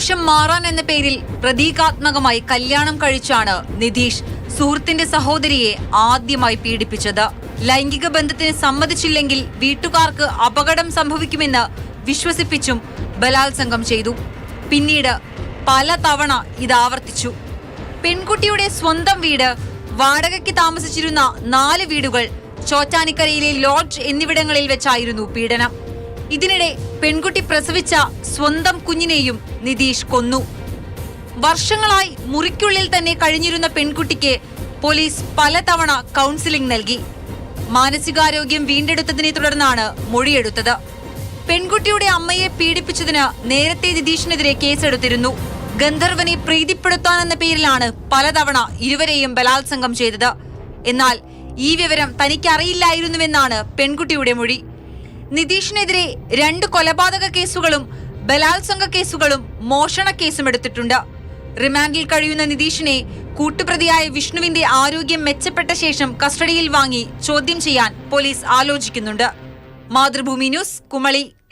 വേഷം മാറാൻ എന്ന പേരിൽ പ്രതീകാത്മകമായി കല്യാണം കഴിച്ചാണ് നിതീഷ് സുഹൃത്തിന്റെ സഹോദരിയെ ആദ്യമായി പീഡിപ്പിച്ചത്. ലൈംഗിക ബന്ധത്തിന് സമ്മതിച്ചില്ലെങ്കിൽ വീട്ടുകാർക്ക് അപകടം സംഭവിക്കുമെന്ന് വിശ്വസിപ്പിച്ചും ബലാത്സംഗം ചെയ്തു. പിന്നീട് പല തവണ ഇത് ആവർത്തിച്ചു. പെൺകുട്ടിയുടെ സ്വന്തം വീട്, വാടകയ്ക്ക് താമസിച്ചിരുന്ന 4 വീടുകൾ, ചോറ്റാനിക്കരയിലെ ലോഡ്ജ് എന്നിവിടങ്ങളിൽ വെച്ചായിരുന്നു പീഡനം. ഇതിനിടെ പെൺകുട്ടി പ്രസവിച്ച സ്വന്തം കുഞ്ഞിനെയും നിതീഷ് കൊന്നു. വർഷങ്ങളായി മുറിക്കുള്ളിൽ തന്നെ കഴിഞ്ഞിരുന്ന പെൺകുട്ടിക്ക് പോലീസ് പലതവണ കൗൺസിലിംഗ് നൽകി. മാനസികാരോഗ്യം വീണ്ടെടുത്തതിനെ തുടർന്നാണ് മൊഴിയെടുത്തത്. പെൺകുട്ടിയുടെ അമ്മയെ പീഡിപ്പിച്ചതിന് നേരത്തെ നിതീഷിനെതിരെ കേസെടുത്തിരുന്നു. ഗന്ധർവനെ പ്രീതിപ്പെടുത്താനെന്ന പേരിലാണ് പലതവണ ഇരുവരെയും ബലാത്സംഗം ചെയ്തത്. എന്നാൽ ഈ വിവരം തനിക്കറിയില്ലായിരുന്നുവെന്നാണ് പെൺകുട്ടിയുടെ മൊഴി. നിതീഷിനെതിരെ 2 കൊലപാതക കേസുകളും ബലാത്സംഗ കേസുകളും മോഷണ കേസും എടുത്തിട്ടുണ്ട്. റിമാൻഡിൽ കഴിയുന്ന നിതീഷിനെ കൂട്ടുപ്രതിയായ വിഷ്ണുവിന്റെ ആരോഗ്യം മെച്ചപ്പെട്ട ശേഷം കസ്റ്റഡിയിൽ വാങ്ങി ചോദ്യം ചെയ്യാൻ പോലീസ് ആലോചിക്കുന്നുണ്ട്. മാതൃഭൂമി ന്യൂസ്, കുമളി.